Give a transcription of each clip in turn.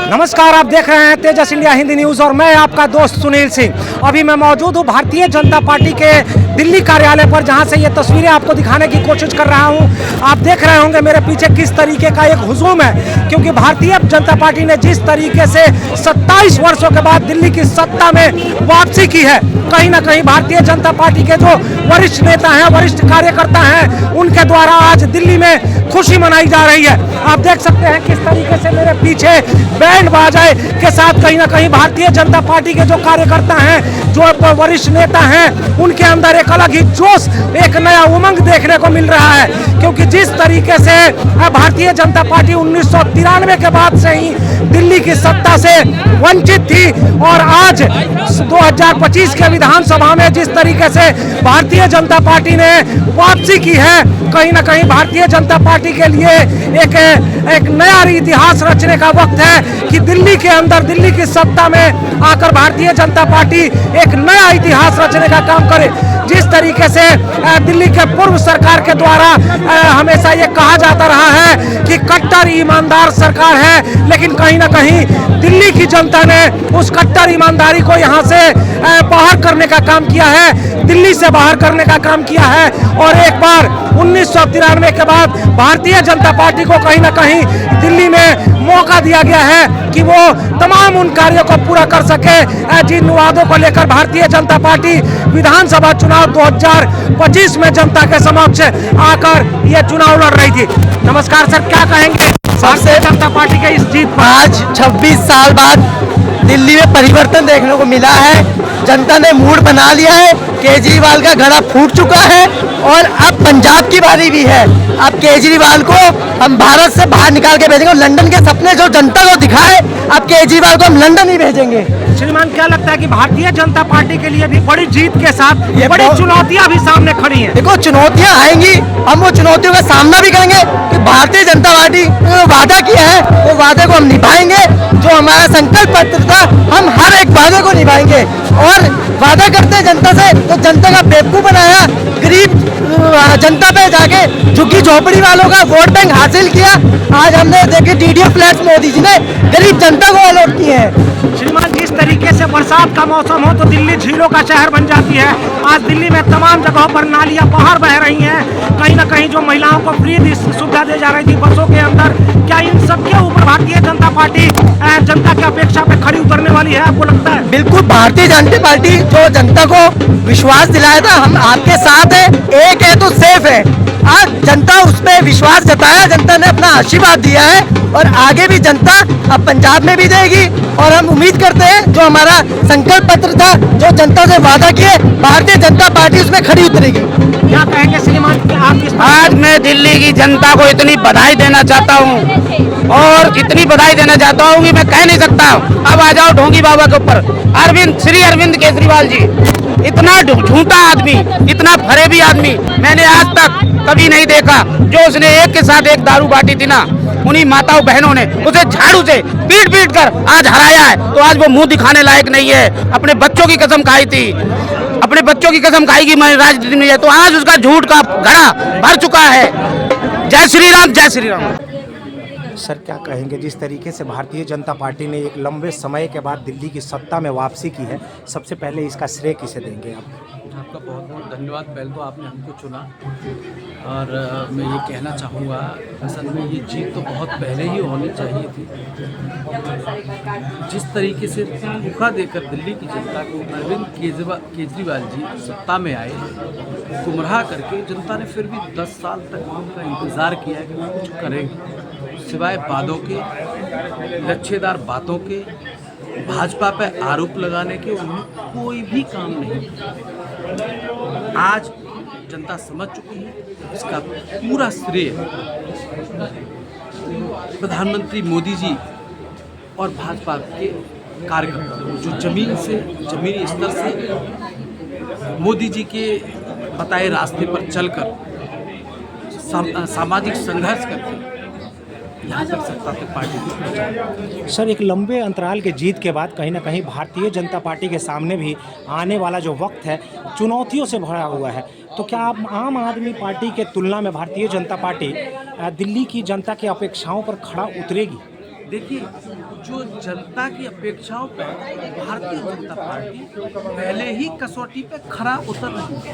नमस्कार, आप देख रहे हैं तेजस इंडिया हिंदी न्यूज़ और मैं आपका दोस्त सुनील सिंह। अभी मैं मौजूद हूँ भारतीय जनता पार्टी के दिल्ली कार्यालय पर, जहां से ये तस्वीरें आपको दिखाने की कोशिश कर रहा हूं। आप देख रहे होंगे मेरे पीछे किस तरीके का एक हुजूम है, क्योंकि भारतीय जनता पार्टी ने जिस तरीके से 27 वर्षों के बाद दिल्ली की सत्ता में वापसी की है, कहीं ना कहीं भारतीय जनता पार्टी के जो वरिष्ठ नेता हैं, वरिष्ठ कार्यकर्ता हैं, उनके द्वारा आज दिल्ली में खुशी मनाई जा रही है। आप देख सकते हैं किस तरीके से मेरे पीछे बैंड बाजे के साथ कहीं ना कहीं भारतीय जनता पार्टी के जो कार्यकर्ता हैं, जो वरिष्ठ नेता हैं, उनके अंदर एक अलग ही जोश, एक नया उमंग देखने को मिल रहा है। क्योंकि जिस तरीके से भारतीय जनता पार्टी 1993 के बाद से ही दिल्ली की सत्ता से वंचित थी, और आज 2025 के विधानसभा में जिस तरीके से भारतीय जनता पार्टी ने वापसी की है, कहीं ना कहीं भारतीय जनता पार्टी के लिए एक नया इतिहास रचने का वक्त है कि दिल्ली के अंदर, दिल्ली की सत्ता में आकर भारतीय जनता पार्टी एक नया इतिहास रचने का काम करे। जिस तरीके से दिल्ली के पूर्व सरकार के द्वारा हमेशा ये कहा जाता रहा है कि कट्टर ईमानदार सरकार है, लेकिन कहीं ना कहीं दिल्ली की जनता ने उस कट्टर ईमानदारी को यहाँ से बाहर करने का काम किया है, दिल्ली से बाहर करने का काम किया है। और एक बार 1993 के बाद भारतीय जनता पार्टी को कहीं ना कहीं दिल्ली में मौका दिया गया है कि वो तमाम उन कार्यों को पूरा कर सके जिन वादों को लेकर भारतीय जनता पार्टी विधानसभा चुनाव 2025 में जनता के समक्ष आकर ये चुनाव लड़ रही थी। नमस्कार सर, क्या कहेंगे भारतीय जनता पार्टी के इस जीत पर? आज 26 साल बाद दिल्ली में परिवर्तन देखने को मिला है। जनता ने मूड बना लिया है, केजरीवाल का घड़ा फूट चुका है और अब पंजाब की बारी भी है। अब केजरीवाल को हम भारत से बाहर निकाल के भेजेंगे। लंदन के सपने जो जनता को दिखाए, अब केजरीवाल को हम लंदन ही भेजेंगे। श्रीमान, क्या लगता है कि भारतीय जनता पार्टी के लिए भी बड़ी जीत के साथ ये बड़ी चुनौतियां भी सामने खड़ी हैं? देखो, चुनौतियां आएंगी, हम वो चुनौतियों का सामना भी करेंगे कि भारतीय जनता पार्टी ने वादा किया है, वो वादे को हम निभाएंगे। जो हमारा संकल्प पत्र था, हम हर एक वादे को निभाएंगे। और वादा करते हैं जनता से, तो जनता का बेवकूफ बनाया, गरीब जनता पे जाके झुग्गी झोपड़ी वालों का वोट बैंक हासिल किया। आज हमने देखे DDA फ्लैट्स मोदी जी ने गरीब जनता को अलॉट किए हैं। श्रीमान, जिस तरीके से बरसात का मौसम हो तो दिल्ली झीलों का शहर बन जाती है। आज दिल्ली में तमाम जगहों पर नालियां बाहर बह रही हैं। कहीं ना कहीं जो महिलाओं को फ्री सुविधा दी जा रही थी बसों के अंदर, क्या इन सबके ऊपर भारतीय जनता पार्टी जनता की अपेक्षा पे खड़ी उतरने वाली है, आपको लगता है? बिल्कुल, भारतीय जनता पार्टी जो जनता को विश्वास दिलाया था, हम आपके साथ है, एक है तो सेफ है। आज जनता उस पर विश्वास जताया, जनता ने अपना आशीर्वाद दिया है और आगे भी जनता अब पंजाब में भी देगी। और हम उम्मीद करते हैं जो हमारा संकल्प पत्र था, जो जनता से वादा किए, भारतीय जनता पार्टी उसमें खड़ी उतरेगी। क्या कहेंगे श्रीमान, आज मैं दिल्ली की जनता को इतनी बधाई देना चाहता हूँ और इतनी बधाई देना चाहता हूँ कि मैं कह नहीं सकता। अब आ जाओ ढोंगी बाबा के ऊपर, श्री अरविंद केजरीवाल जी, इतना झूठा आदमी, इतना फरेबी आदमी मैंने आज तक कभी नहीं देखा। जो उसने एक के साथ एक दारू बांटी थी ना, उन्हीं माताओं बहनों ने उसे झाड़ू से पीट पीट कर आज हराया है, तो आज वो मुंह दिखाने लायक नहीं है। अपने बच्चों की कसम खाई थी, अपने बच्चों की कसम खाई कि मैं राजनीति में है, तो आज उसका झूठ का घड़ा भर चुका है। जय श्री राम, जय श्री राम। सर, क्या कहेंगे जिस तरीके से भारतीय जनता पार्टी ने एक लंबे समय के बाद दिल्ली की सत्ता में वापसी की है, सबसे पहले इसका श्रेय किसे देंगे आप? आपका बहुत बहुत धन्यवाद। पहले तो आपने हमको चुना और मैं ये कहना चाहूँगा, असल में ये जीत तो बहुत पहले ही होनी चाहिए थी। जिस तरीके से धोखा देकर दिल्ली की जनता को अरविंद केजरीवाल जी सत्ता में आए, गुमराह करके, जनता ने फिर भी 10 साल तक उनका इंतज़ार किया कि वो कुछ करेंगे, सिवाय वादों के, लच्छेदार बातों के, भाजपा पे आरोप लगाने के उन्हें कोई भी काम नहीं। आज जनता समझ चुकी है, इसका पूरा श्रेय प्रधानमंत्री मोदी जी और भाजपा के कार्यकर्ता, जो जमीनी स्तर से मोदी जी के बताए रास्ते पर चलकर सामाजिक संघर्ष करके यहाँ तक सत्ता तक पार्टी को पहुँचा। सर, एक लंबे अंतराल के जीत के बाद कहीं ना कहीं भारतीय जनता पार्टी के सामने भी आने वाला जो वक्त है चुनौतियों से भरा हुआ है, तो क्या आप आम आदमी पार्टी के तुलना में भारतीय जनता पार्टी दिल्ली की जनता की अपेक्षाओं पर खड़ा उतरेगी? देखिए, जो जनता की अपेक्षाओं पर भारतीय जनता पार्टी पहले ही कसौटी पे खरा उतर रही है।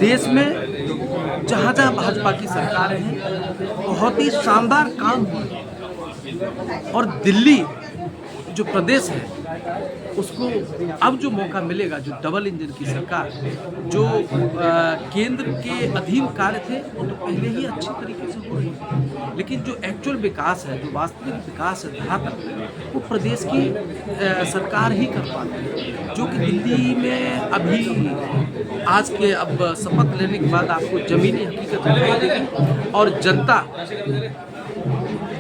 देश में जहाँ जहाँ भाजपा की सरकारें हैं बहुत ही शानदार काम हुए हैं और दिल्ली जो प्रदेश है उसको अब जो मौका मिलेगा, जो डबल इंजन की सरकार, जो केंद्र के अधीन कार्य थे वो तो पहले ही अच्छी तरीके से हो रही है, लेकिन जो एक्चुअल विकास है, जो वास्तविक विकास है धरातल पे, वो प्रदेश की सरकार ही कर पाती है। जो कि दिल्ली में अभी आज के अब शपथ लेने के बाद आपको जमीनी हकीकत दिखाई देगी और जनता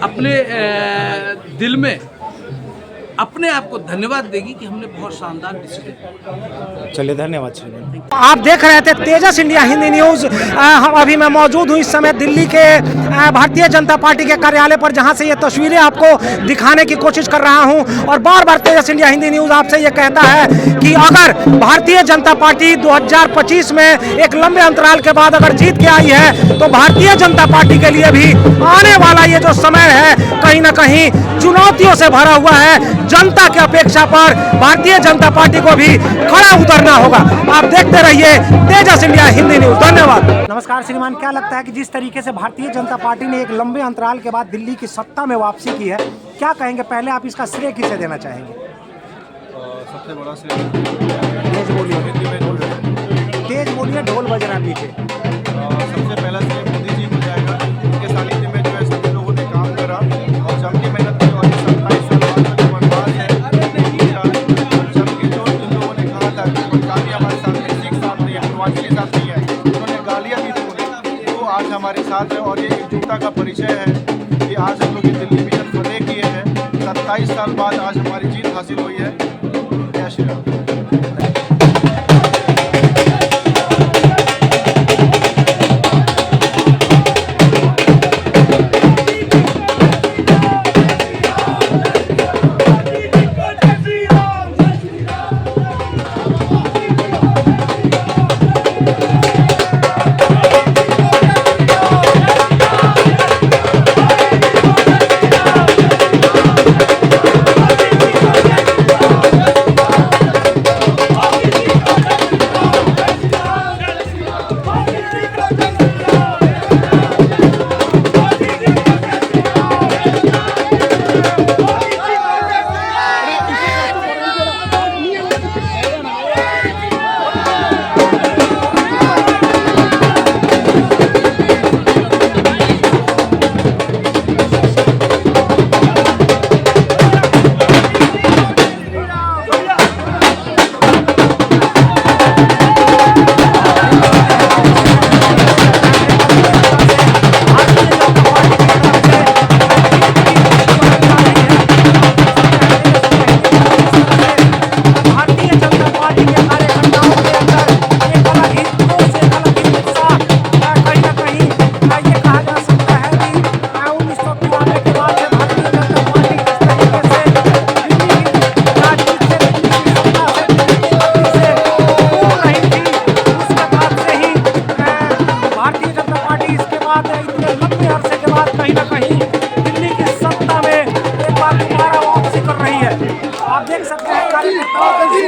अपने दिल में अपने आप को धन्यवाद देगी कि हमने बहुत शानदार डिसीजन। चलिए धन्यवाद श्रीमान। आप देख रहे थे तेजस इंडिया हिंदी न्यूज। अभी मैं मौजूद हूँ इस समय दिल्ली के भारतीय जनता पार्टी के कार्यालय पर, जहां से ये तस्वीरें आपको दिखाने की कोशिश कर रहा हूं। और बार बार तेजस इंडिया हिंदी न्यूज आपसे ये कहता है कि अगर भारतीय जनता पार्टी 2025 में एक लंबे अंतराल के बाद अगर जीत के आई है तो भारतीय जनता पार्टी के लिए भी आने वाला ये जो समय है कहीं ना कहीं चुनौतियों से भरा हुआ है। जनता की अपेक्षा पर भारतीय जनता पार्टी को भी खड़ा उतरना होगा। आप देखते रहिए तेजस इंडिया हिंदी न्यूज। धन्यवाद। नमस्कार श्रीमान, क्या लगता है कि जिस तरीके से भारतीय जनता पार्टी ने एक लंबे अंतराल के बाद दिल्ली की सत्ता में वापसी की है, क्या कहेंगे? पहले आप इसका श्रेय किसे देना चाहेंगे? सबसे बड़ा श्रेय तेज बोलिए, हिंदी में ढोल है। तेज बोलिए, ढोल बज रहा है पीछे। सबसे पहला श्रेय मोदी जी को जाएगा। उनके सानिध्य में जो है सभी लोगों ने काम करा और जम के मेहनत की और 27 साल बाद का जो वनवास है जम के जो इन लोगों ने कहा था कि पंजाबी हमारे साथ में सिख साथ नहीं है, प्रवासी के साथ नहीं है, उन्होंने गालियाँ दी थी उन्हें, वो आज हमारे साथ है और ये एकजुटता का परिचय है कि आज हम लोग दिल्ली विजन फतेह किए हैं। 27 साल बाद आज हमारी जीत हासिल हुई है। जय श्री राम।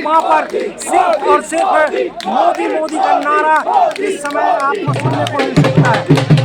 वहाँ पर सिर्फ और सिर्फ मोदी मोदी का नारा इस समय आपको सुनने को मिल सकता है।